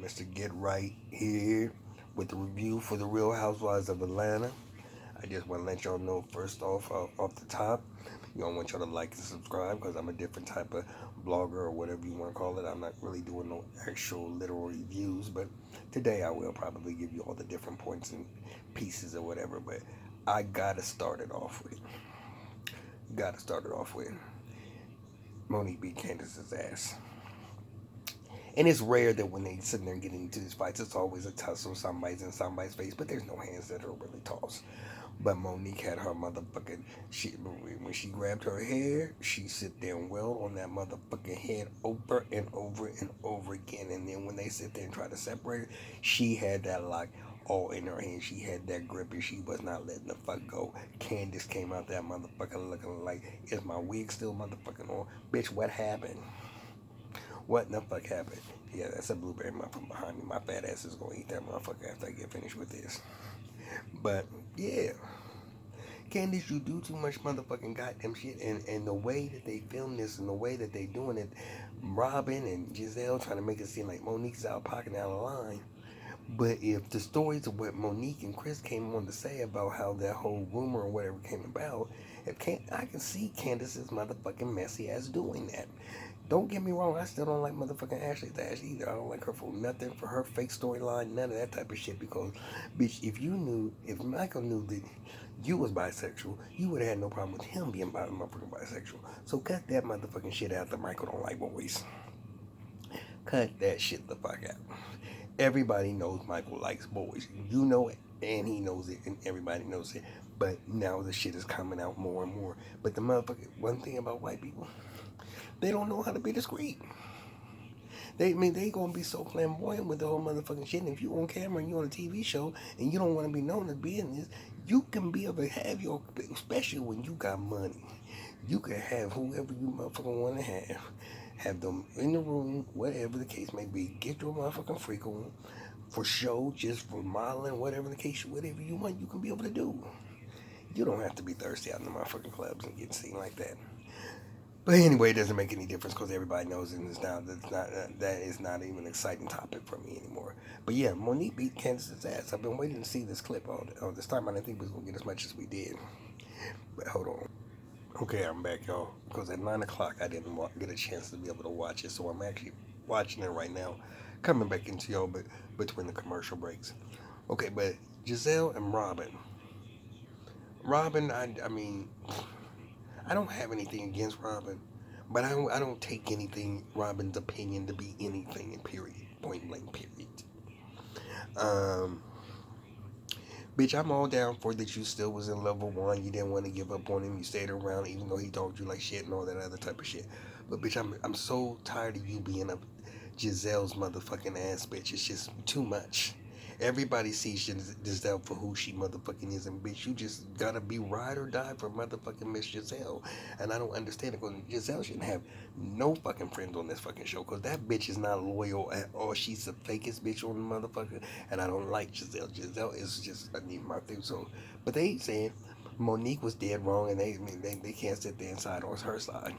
Mr. Get Right here with the review for the Real Housewives of Atlanta. I just want to let y'all know first off the top, you don't want y'all to like and subscribe because I'm a different type of blogger or whatever you want to call it. I'm not really doing no actual literal reviews, but today I will probably give you all the different points and pieces or whatever. But I gotta start it off with Monique beat Candace's ass. And it's rare that when they sit there and get into these fights, it's always a tussle. Somebody's in somebody's face, but there's no hands that are really tossed. But Monique had her motherfucking shit. When she grabbed her hair, she sit there and wailed on that motherfucking head over and over and over again. And then when they sit there and try to separate her, she had that lock all in her hand. She had that grip and she was not letting the fuck go. Candace came out that motherfucker looking like, is my wig still motherfucking on? Bitch, what happened? What in the fuck happened? Yeah, that's a blueberry muffin behind me. My fat ass is gonna eat that motherfucker after I get finished with this. But yeah, Candice, you do too much motherfucking goddamn shit, and the way that they film this and the way that they doing it, Robin and Giselle trying to make it seem like Monique's out pocket out of line. But if the stories of what Monique and Chris came on to say about how that whole rumor or whatever came about, I can see Candace's motherfucking messy ass doing that. Don't get me wrong, I still don't like motherfucking Ashley Dash either. I don't like her for nothing, for her fake storyline, none of that type of shit. Because, bitch, if Michael knew that you was bisexual, you would have had no problem with him being motherfucking bisexual. So cut that motherfucking shit out that Michael don't like boys. Cut that shit the fuck out. Everybody knows Michael likes boys. You know it, and he knows it, and everybody knows it. But now the shit is coming out more and more. But the motherfucker, one thing about white people, they don't know how to be discreet. They gonna be so flamboyant with the whole motherfucking shit. And if you on camera and you on a TV show and you don't want to be known as being this, you can be able to have your, especially when you got money, you can have whoever you motherfucking want to have them in the room, whatever the case may be. Get your motherfucking freak on for show, just for modeling, whatever the case, whatever you want, you can be able to do. You don't have to be thirsty out in the motherfucking clubs and get seen like that. But anyway, it doesn't make any difference because everybody knows it. It's not, that is not even an exciting topic for me anymore. But yeah, Monique beat Candace's ass. I've been waiting to see this clip all this time. I didn't think we was going to get as much as we did. But hold on. Okay, I'm back, y'all. Because at 9 o'clock, I didn't get a chance to be able to watch it. So I'm actually watching it right now. Coming back into y'all but between the commercial breaks. Okay, but Giselle and Robin. Robin, I mean, I don't have anything against Robin, but I don't take anything Robin's opinion to be anything. In period, point blank. Period. Um, bitch, I'm all down for that. You still was in level one. You didn't want to give up on him. You stayed around, even though he talked you like shit and all that other type of shit. But bitch, I'm so tired of you being a Giselle's motherfucking ass, bitch. It's just too much. Everybody sees Giselle for who she motherfucking is, and bitch, you just gotta be ride or die for motherfucking Miss Giselle. And I don't understand it, because Giselle shouldn't have no fucking friends on this fucking show, because that bitch is not loyal at all. She's the fakest bitch on the motherfucker, and I don't like Giselle. Giselle is just a need my thing. So, but they saying Monique was dead wrong, and they can't sit there and side on her side.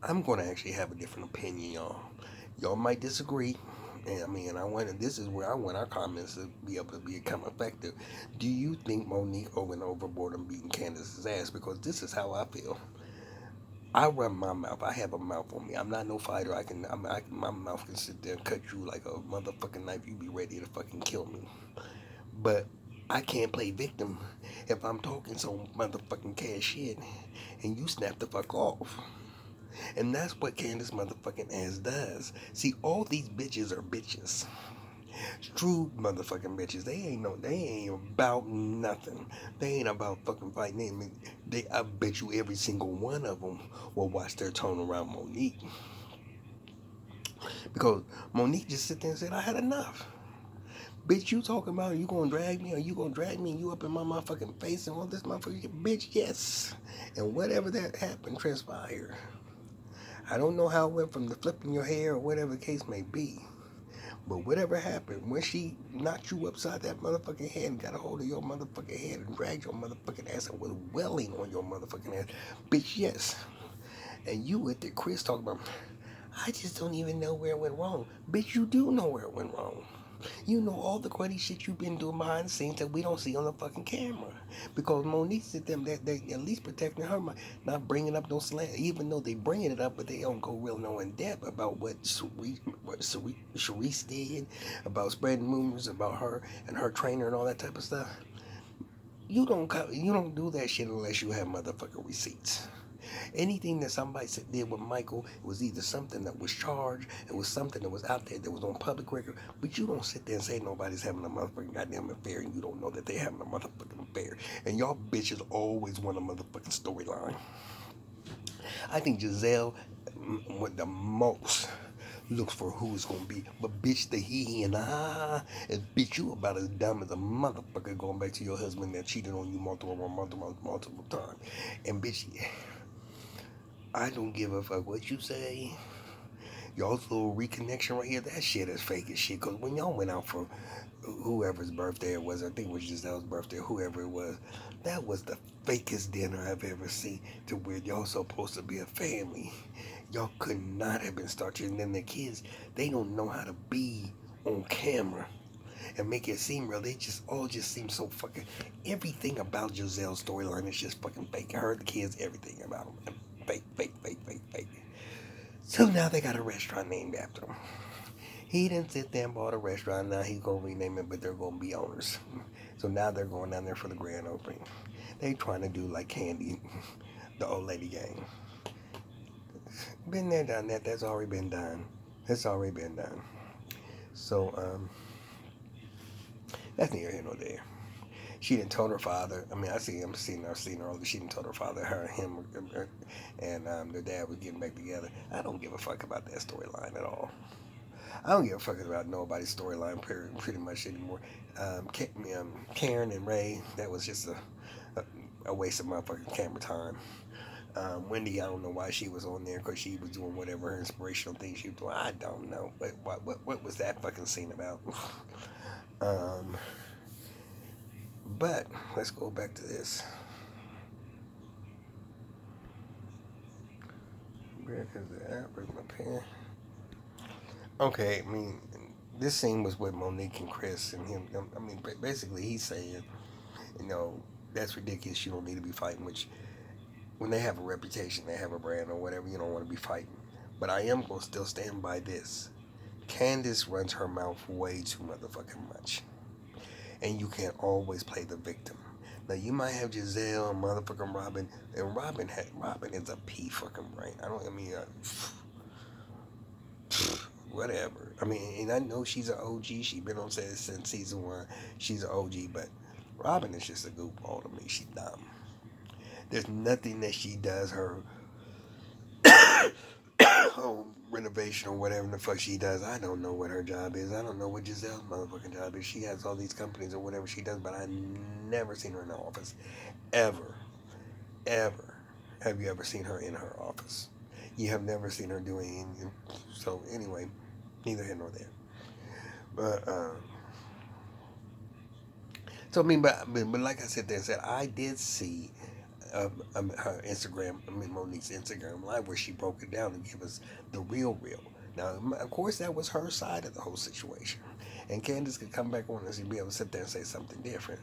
I'm gonna actually have a different opinion, y'all. Y'all might disagree. And I mean, this is where I want our comments to be able to become effective. Do you think Monique went overboard and beating Candace's ass? Because this is how I feel. I run my mouth. I have a mouth on me. I'm not no fighter. My mouth can sit there and cut you like a motherfucking knife. You be ready to fucking kill me. But I can't play victim if I'm talking some motherfucking cash shit and you snap the fuck off. And that's what Candace motherfucking ass does. See, all these bitches are bitches. True motherfucking bitches. They ain't about nothing. They ain't about fucking fighting. I bet you every single one of them will watch their tone around Monique. Because Monique just sit there and said, I had enough. Bitch, you talking about you gonna drag me, or you gonna drag me and you up in my motherfucking face and all this motherfucking bitch, yes. And whatever that happened transpired. I don't know how it went from the flipping your hair or whatever the case may be. But whatever happened, when she knocked you upside that motherfucking head and got a hold of your motherfucking head and dragged your motherfucking ass and was welling on your motherfucking ass, bitch, yes. And you with the Chris talking about, I just don't even know where it went wrong. Bitch, you do know where it went wrong. You know all the cruddy shit you've been doing behind the scenes that we don't see on the fucking camera. Because Monique said them that they at least protecting her mind, not bringing up no slang. Even though they bringing it up, but they don't go real no in depth about what Sharice did, about spreading rumors about her and her trainer and all that type of stuff. You don't do that shit unless you have motherfucking receipts. Anything that somebody did with Michael, it was either something that was charged, it was something that was out there that was on public record, but you don't sit there and say nobody's having a motherfucking goddamn affair and you don't know that they having a motherfucking affair. And y'all bitches always want a motherfucking storyline. I think Giselle, with the most, looks for who it's gonna be. But bitch, the he and and bitch, you about as dumb as a motherfucker going back to your husband that cheated on you multiple times. And bitch, I don't give a fuck what you say. Y'all's little reconnection right here, that shit is fake as shit. Cause when y'all went out for whoever's birthday it was, I think it was Giselle's birthday, whoever it was, that was the fakest dinner I've ever seen. To where y'all supposed to be a family. Y'all could not have been started. And then the kids, they don't know how to be on camera and make it seem real. They just all just seem so fucking. Everything about Giselle's storyline is just fucking fake. I heard the kids, everything about them. Fake, fake, fake, fake, fake. So now they got a restaurant named after him. He didn't sit there and bought a restaurant. Now he's gonna rename it, but they're gonna be owners. So now they're going down there for the grand opening. They trying to do like Candy, the old lady gang. Been there, done that. That's already been done. That's already been done. So that's neither here nor there. She didn't tell her father. I mean, seen her earlier. She didn't tell her father, her, him, and their dad was getting back together. I don't give a fuck about that storyline at all. I don't give a fuck about nobody's storyline pretty much anymore. Karen and Ray, that was just a waste of my fucking camera time. Wendy, I don't know why she was on there because she was doing whatever her inspirational thing she was doing. I don't know. But what was that fucking scene about? um, but let's go back to this. Where is it at? Where's my pen? Okay, I mean, this scene was with Monique and Chris and him. I mean, basically, he's saying, you know, that's ridiculous. You don't need to be fighting. Which, when they have a reputation, they have a brand or whatever, you don't want to be fighting. But I am going to still stand by this. Candace runs her mouth way too motherfucking much. And you can't always play the victim. Now, you might have Giselle and motherfucking Robin. And Robin is a pea fucking brain. Whatever. I mean, and I know she's an OG. She's been on set since season one. She's an OG, but Robin is just a goofball to me. She's dumb. There's nothing that she does, her home renovation or whatever the fuck she does. I don't know what her job is. I don't know what Giselle's motherfucking job is. She has all these companies or whatever she does, but I never seen her in the office. Ever. Ever. Have you ever seen her in her office? You have never seen her doing anything. So anyway, neither here nor there. But so I mean, but like I said, I did see her Instagram, Monique's Instagram live where she broke it down and gave us the real. Now, of course, that was her side of the whole situation, and Candace could come back on and be able to sit there and say something different.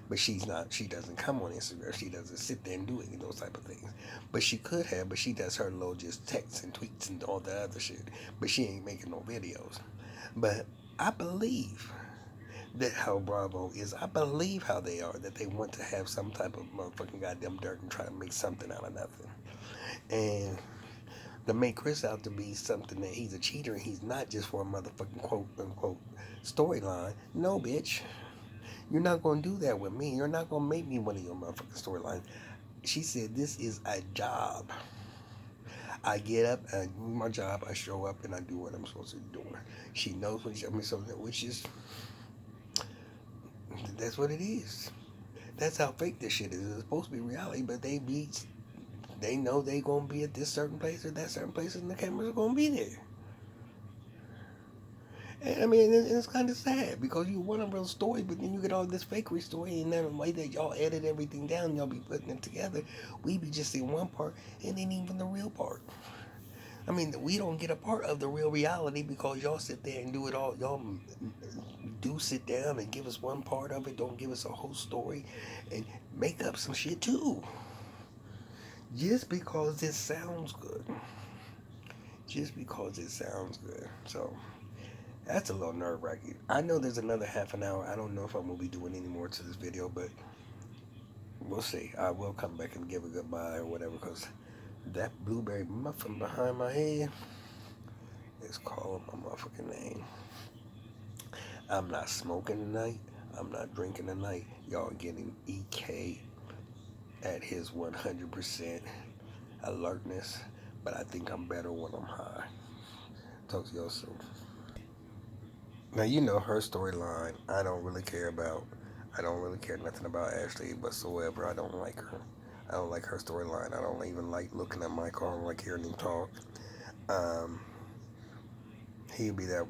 But she's not. She doesn't come on Instagram. She doesn't sit there and do any of those type of things. But she could have. But she does her little just texts and tweets and all the other shit. But she ain't making no videos. But I believe that how Bravo is. I believe how they are. That they want to have some type of motherfucking goddamn dirt and try to make something out of nothing. And to make Chris out to be something that he's a cheater and he's not just for a motherfucking quote unquote storyline. No, bitch. You're not going to do that with me. You're not going to make me one of your motherfucking storylines. She said, this is a job. I get up, I do my job, I show up, and I do what I'm supposed to be doing. She knows what which is, that's what it is. That's how fake this shit is. It's supposed to be reality, but they know they going to be at this certain place or that certain place, and the cameras are going to be there. And I mean, it's kind of sad because you want a real story, but then you get all this fakery story, and then the way that y'all edit everything down, y'all be putting it together. We be just seeing one part, and then even the real part. I mean, we don't get a part of the real reality because y'all sit there and do it all. Y'all do sit down and give us one part of it. Don't give us a whole story and make up some shit too. Just because it sounds good. Just because it sounds good. So that's a little nerve wracking. I know there's another half an hour. I don't know if I'm gonna be doing any more to this video, but we'll see. I will come back and give a goodbye or whatever because that blueberry muffin behind my head is calling my motherfucking name. I'm not smoking tonight. I'm not drinking tonight. Y'all getting EK at his 100% alertness, but I think I'm better when I'm high. Talk to y'all soon. Now you know her storyline. I don't really care about. I don't really care nothing about Ashley whatsoever. I don't like her. I don't like her storyline. I don't even like looking at Michael. I don't like hearing him talk. Um, he'd be that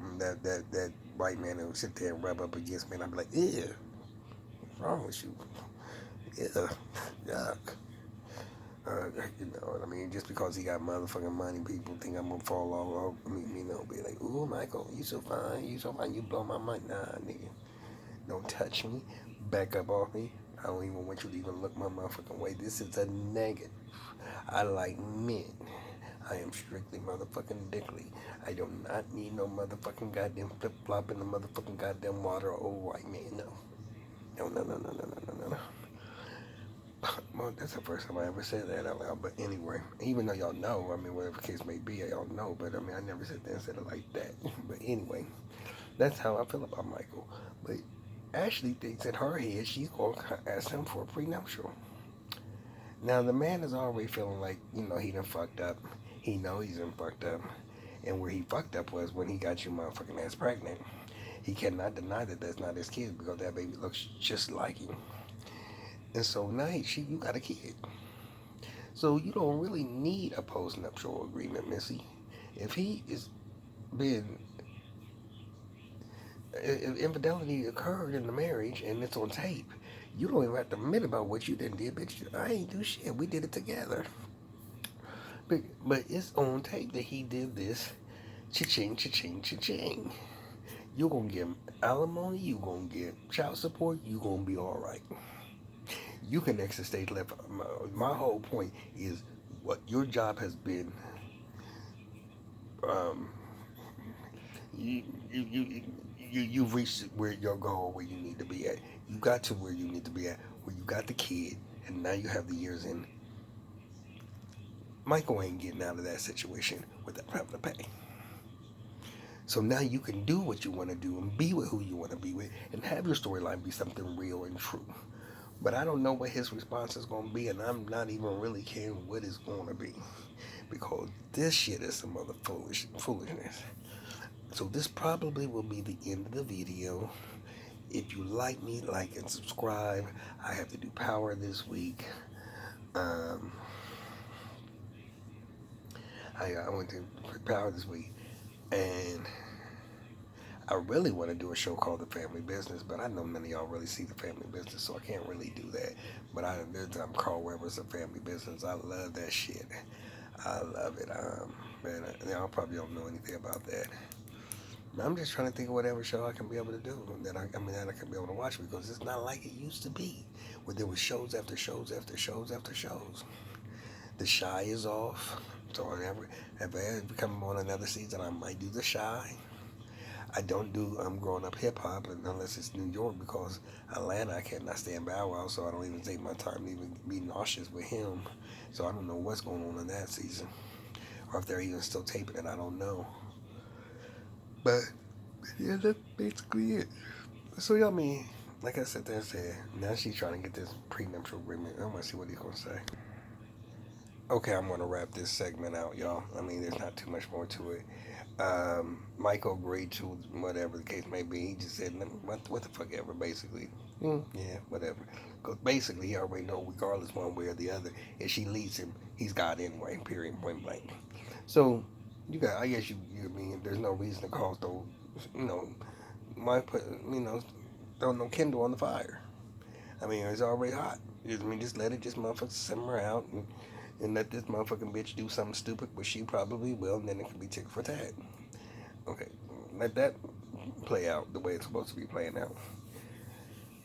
white man who would sit there and rub up against me, and I'd be like, "Ew, what's wrong with you? Ew, yuck." You know what I mean? Just because he got motherfucking money, people think I'm gonna fall all over me. You know, be like, "Ooh, Michael, you so fine. You so fine. You blow my mind." Nah, nigga, don't touch me. Back up off me. I don't even want you to even look my motherfucking way. This is a negative. I like men. I am strictly motherfucking dickly. I do not need no motherfucking goddamn flip flop in the motherfucking goddamn water or white man. No. No, no, no, no, no, no, no, no. Well, that's the first time I ever said that out loud. But anyway, even though y'all know, I mean, whatever the case may be, y'all know. But I mean, I never said that and said it like that. But anyway, that's how I feel about Michael. But Ashley thinks in her head she's going to ask him for a prenuptial. Now, the man is already feeling like, he done fucked up. He know he's done fucked up. And where he fucked up was when he got you motherfucking ass pregnant. He cannot deny that that's not his kid because that baby looks just like him. And so now you got a kid. So you don't really need a post-nuptial agreement, Missy. If he is been if infidelity occurred in the marriage and it's on tape, you don't even have to admit about what you done did, bitch. I ain't do shit. We did it together. But it's on tape that he did this. Cha-ching, cha-ching, cha-ching. You gonna get alimony. You gonna get child support. You gonna be all right. You can exit stage left. My whole point is what your job has been. Um, you, you, you, you've reached where your goal, where you need to be at. You got to where you need to be at, where you got the kid, and now you have the years in. Michael ain't getting out of that situation without having to pay. So now you can do what you want to do and be with who you want to be with and have your storyline be something real and true. But I don't know what his response is going to be, and I'm not even really caring what it's going to be because this shit is some other foolishness. So this probably will be the end of the video. If you like me, like and subscribe. I have to do power this week. Um, I went to power this week, and I really want to do a show called The Family Business, but I know none of y'all really see The Family Business, so I can't really do that. But I'm Carl Weber's The Family Business. I love that shit. I love it. Man, y'all probably don't know anything about that. I'm just trying to think of whatever show I can be able to do that I can be able to watch because it's not like it used to be, where there was shows after shows after shows after shows. The Shy is off, so if I ever come on another season, I might do The Shy. I don't do growing up hip hop unless it's New York because Atlanta I cannot stand Bow Wow, so I don't even take my time to even be nauseous with him. So I don't know what's going on in that season, or if they're even still taping it. I don't know. But yeah, that's basically it. So y'all mean, like I said, now she's trying to get this prenuptial agreement. I want to see what he's gonna say. Okay, I'm gonna wrap this segment out, y'all. I mean, there's not too much more to it. Michael agreed to whatever the case may be. He just said, what the fuck ever, basically. Yeah, whatever. Because basically, he already know, regardless one way or the other, if she leaves him, he's got anyway, period, point blank. So, I guess I mean, there's no reason to cause those, you know, throw no kindle on the fire. I mean, it's already hot. Just let it just motherfucker simmer out. And and let this motherfucking bitch do something stupid, which she probably will, and then it can be tick for tat. Okay, let that play out the way it's supposed to be playing out.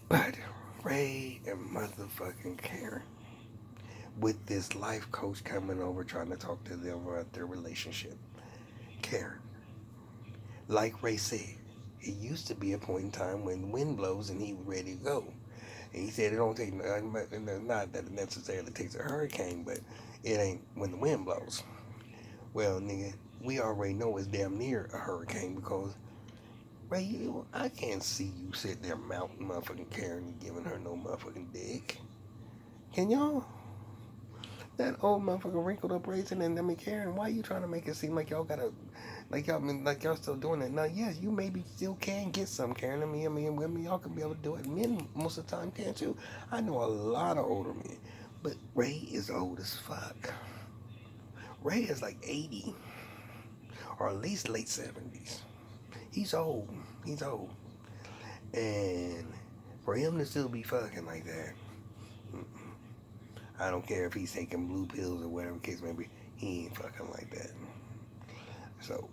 But Ray and motherfucking Karen, with this life coach coming over trying to talk to them about their relationship. Karen, like Ray said, it used to be a point in time when the wind blows and he was ready to go. And he said it don't take, not that it necessarily takes a hurricane, but it ain't when the wind blows. Well, nigga, we already know it's damn near a hurricane because, Ray, I can't see you sitting there mounting motherfucking Karen and giving her no motherfucking dick. Can y'all? That old motherfucker wrinkled up raisin and I mean Karen, why you trying to make it seem like y'all gotta like y'all still doing it? Now yes, you maybe still can get some Karen. Women y'all can be able to do it. Men most of the time can too. I know a lot of older men. But Ray is old as fuck. Ray is like 80 or at least late 70s. He's old. He's old. And for him to still be fucking like that, I don't care if he's taking blue pills or whatever the case may be, he ain't fucking like that. So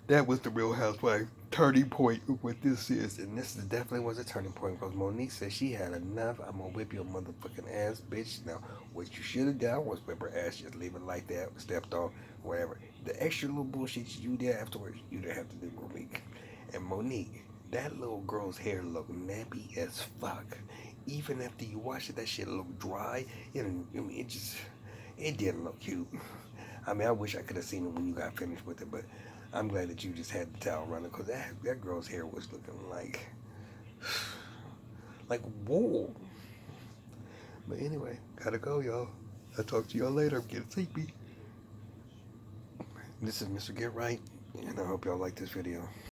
that was the Real Housewife turning point of what this is. And this definitely was a turning point because Monique said she had enough. I'm gonna whip your motherfucking ass, bitch. Now, what you should have done was whip her ass, just leave it like that, stepped on, whatever. The extra little bullshit you did afterwards, you didn't have to do, Monique. And Monique, that little girl's hair looked nappy as fuck. Even after you wash it, that shit looked dry. It didn't look cute. I mean, I wish I could have seen it when you got finished with it, but I'm glad that you just had the towel running because that girl's hair was looking like wool. But anyway, gotta go, y'all. I'll talk to y'all later. I'm getting sleepy. This is Mr. Get Right, and I hope y'all like this video.